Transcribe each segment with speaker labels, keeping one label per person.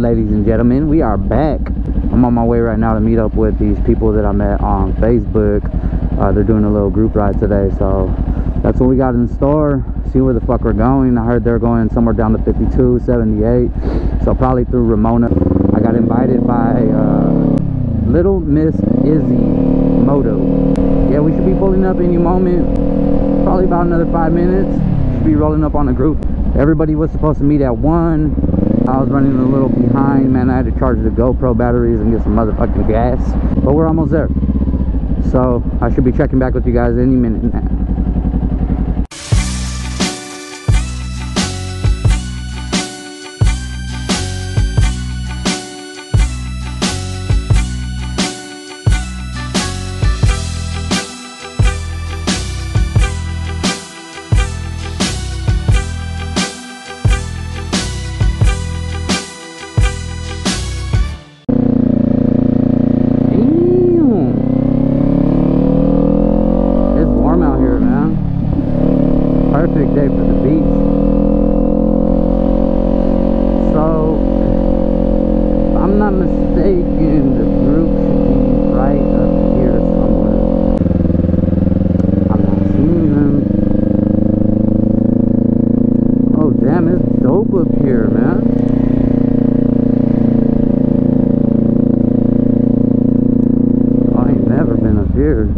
Speaker 1: ladies and gentlemen, we are back. I'm on my way right now to meet up with these people that I met on Facebook. They're doing a little group ride today, so that's what we got in store. See where the fuck we're going. I heard they're going somewhere down to 52, 78, so probably through Ramona. I got invited by Little Miss Izzy Moto. Yeah, we should be pulling up any moment, probably about another 5 minutes. Should be rolling up on the group. Everybody was supposed to meet at 1. I was running a little behind, man. I had to charge the GoPro batteries and get some motherfucking gas, but we're almost there, so I should be checking back with you guys any minute now. Perfect day for the beach. So, if I'm not mistaken, the group should be right up here somewhere. I'm not seeing them. Oh damn, it's dope up here, man. I ain't never been up here.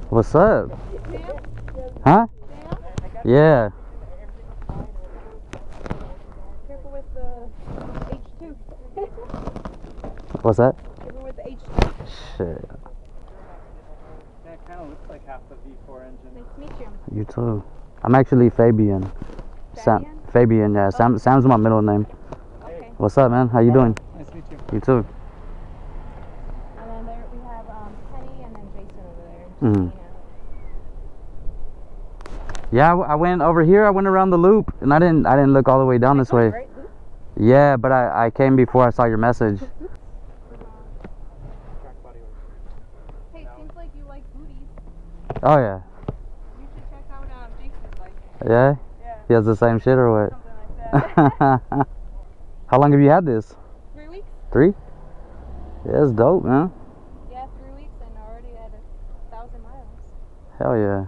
Speaker 1: What's up? Huh? Yeah.
Speaker 2: Careful with the H2.
Speaker 1: What's that?
Speaker 2: Careful with the H2.
Speaker 1: Shit.
Speaker 3: Yeah, it kind of looks like half the V4 engine.
Speaker 2: Nice to meet you.
Speaker 1: You too. I'm actually Fabian. Sam. Fabian, yeah. Oh. Sam's my middle name.
Speaker 2: Okay.
Speaker 1: What's up, man? How you doing?
Speaker 3: Nice to meet you.
Speaker 1: You too.
Speaker 2: And then there we have Penny and then Jason over there.
Speaker 1: Mm-hmm. Yeah, I went over here. I went around the loop, and I didn't look all the way down this way.
Speaker 2: Right?
Speaker 1: Yeah, but I came before I saw your message.
Speaker 2: Hey, it seems like you like booties.
Speaker 1: Oh yeah.
Speaker 2: You should check out Jason's bike.
Speaker 1: Yeah.
Speaker 2: Yeah.
Speaker 1: He has the same shit or what?
Speaker 2: Something like that.
Speaker 1: How long have you had this?
Speaker 2: 3 weeks?
Speaker 1: 3? Yeah, it's dope, man.
Speaker 2: Yeah, 3 weeks and already at 1,000 miles.
Speaker 1: Hell yeah.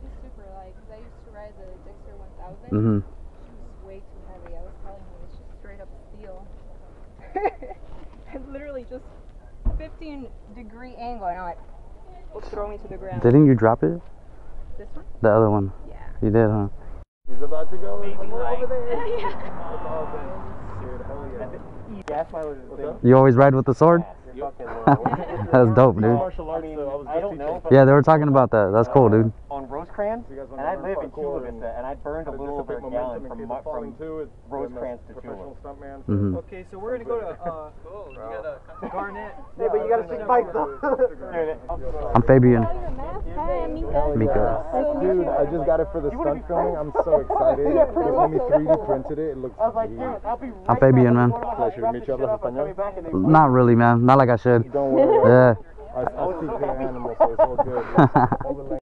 Speaker 2: She's super light because I used to ride the Dixer 1000.
Speaker 1: Mm-hmm.
Speaker 2: She was way too heavy. I was telling you, it's just straight up steel. And literally just 15-degree angle, and I'm like, will throw me to the ground.
Speaker 1: Didn't you drop it?
Speaker 2: This one?
Speaker 1: The other one.
Speaker 2: Yeah.
Speaker 1: You did, huh?
Speaker 4: He's about to go.
Speaker 3: Maybe
Speaker 4: We're
Speaker 3: like-
Speaker 4: over there.
Speaker 2: Yeah.
Speaker 4: That's all good. Dude, hell yeah.
Speaker 3: Gas mileage is the
Speaker 1: You always ride with the sword?
Speaker 3: You're fucking
Speaker 1: That's dope, dude.
Speaker 4: Martial arts, so
Speaker 3: I don't know, but
Speaker 1: Yeah, they were talking about that. That's cool, dude.
Speaker 3: on Rosecrans,
Speaker 4: You guys
Speaker 3: and
Speaker 4: wanna
Speaker 3: I
Speaker 4: learn
Speaker 3: live in
Speaker 4: parkour
Speaker 3: Chula
Speaker 4: and
Speaker 3: Vista, and I burned a
Speaker 4: how to
Speaker 3: little over a
Speaker 4: dissipate
Speaker 3: gallon
Speaker 4: momentum in
Speaker 3: from
Speaker 4: case of falling too. It's
Speaker 3: Rosecrans to
Speaker 4: professional
Speaker 3: Chula.
Speaker 4: stuntman.
Speaker 1: Mm-hmm.
Speaker 5: Okay, so we're gonna go to you got a Garnet.
Speaker 3: Yeah, but you gotta stick bike though.
Speaker 1: I'm Fabian.
Speaker 2: Hi, Mika.
Speaker 1: Mika.
Speaker 4: Dude, I just got it for the stunt filming. I'm so excited. They let me 3D printed it. It looks
Speaker 3: I was like,
Speaker 4: sweet.
Speaker 3: dude, I'll be right
Speaker 1: I'm Fabian, man.
Speaker 4: Pleasure to meet you. Hablas español?
Speaker 1: Not really, man. Not like I should.
Speaker 4: Don't worry.
Speaker 1: Yeah.
Speaker 4: I speak to animals, so it's all good. All the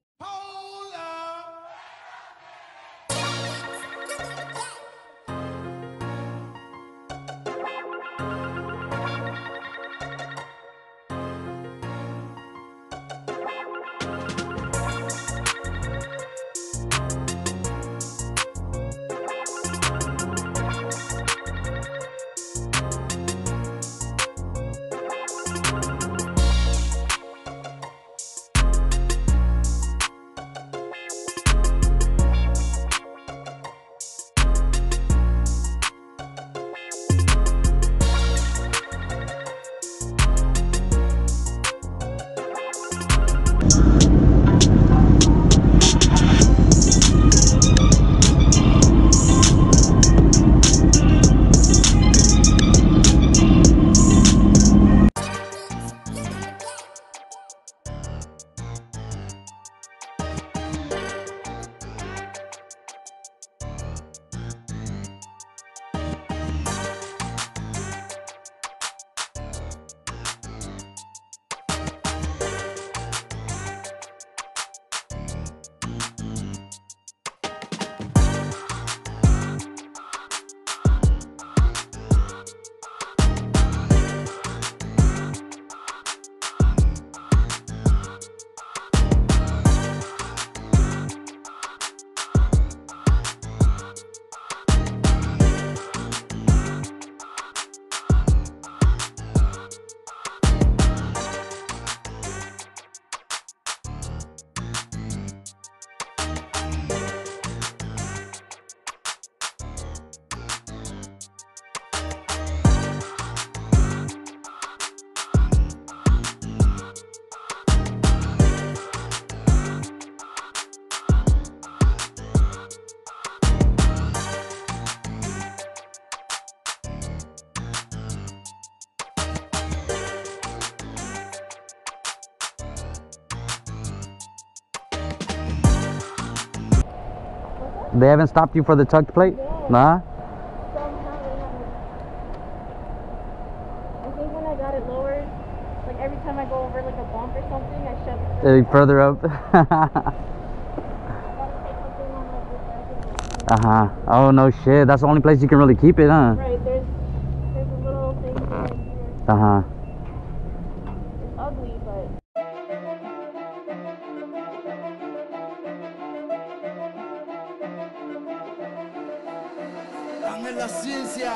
Speaker 1: They haven't stopped you for the tucked plate?
Speaker 6: Yeah.
Speaker 1: Nah?
Speaker 6: Somehow they haven't. I think when I got it lowered, like every time I go over like a bump or something, I shove it
Speaker 1: Further up.
Speaker 6: I gotta take something on like this back
Speaker 1: Uh-huh. Oh, no shit. That's the only place you can really keep it, huh?
Speaker 6: Right, there's a little thing right here.
Speaker 1: Uh-huh.
Speaker 6: It's ugly, but
Speaker 7: Dame la ciencia.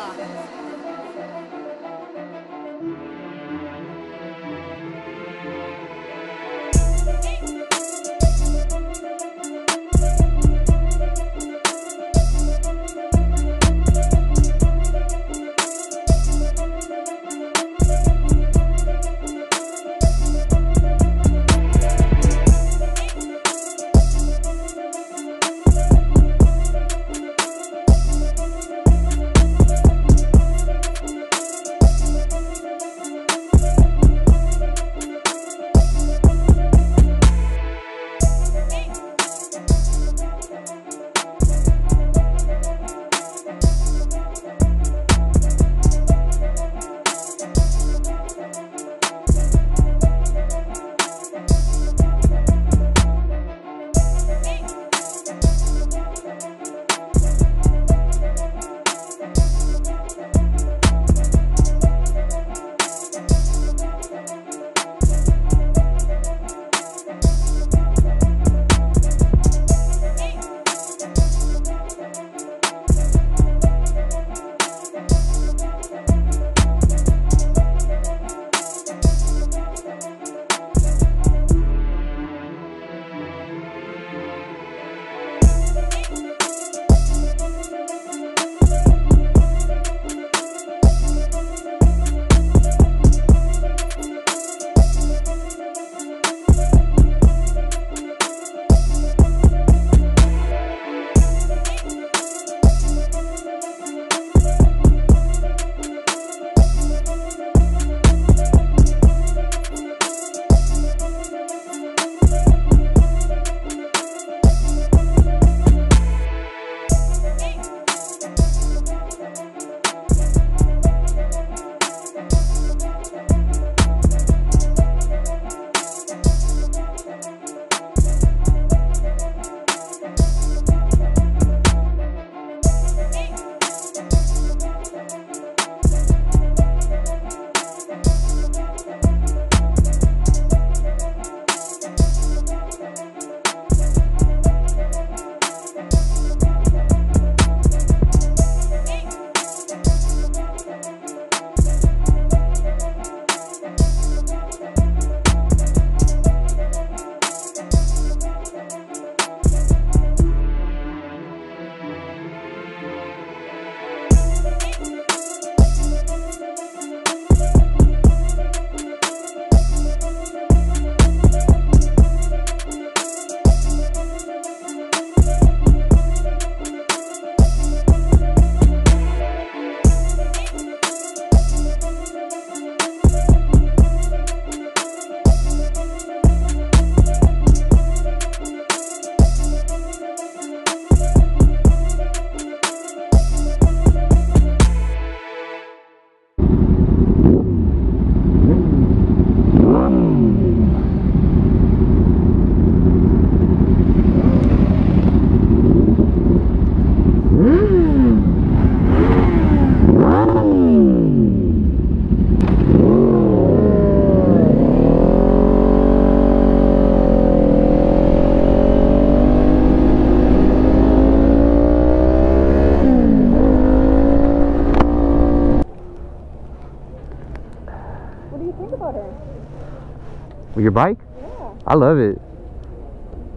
Speaker 1: Your bike?
Speaker 6: Yeah.
Speaker 1: I love it.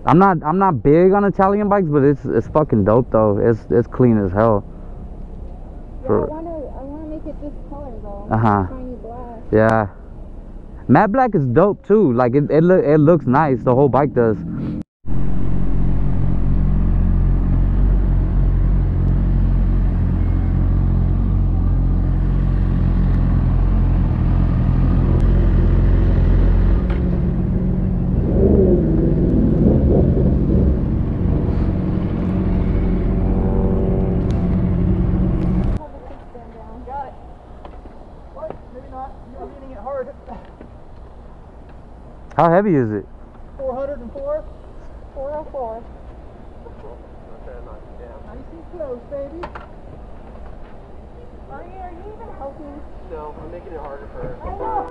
Speaker 1: I'm not big on Italian bikes, but it's fucking dope though. It's clean as hell.
Speaker 6: Yeah, I wanna make it this color though.
Speaker 1: Uh-huh.
Speaker 6: Shiny black.
Speaker 1: Yeah. Matte black is dope too. Like it looks nice. The whole bike does. How heavy is it?
Speaker 3: 404.
Speaker 6: 404.
Speaker 3: Nice and close, baby.
Speaker 6: Are you even helping?
Speaker 5: No, I'm making it harder for her.
Speaker 6: I know.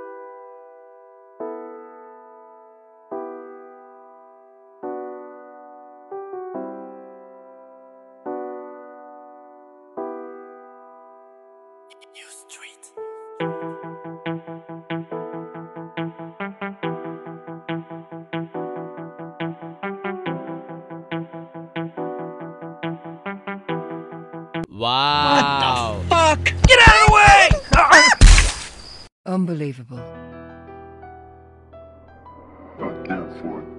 Speaker 7: Wow. What the fuck? Get out of the way! Unbelievable.
Speaker 8: Not there for it.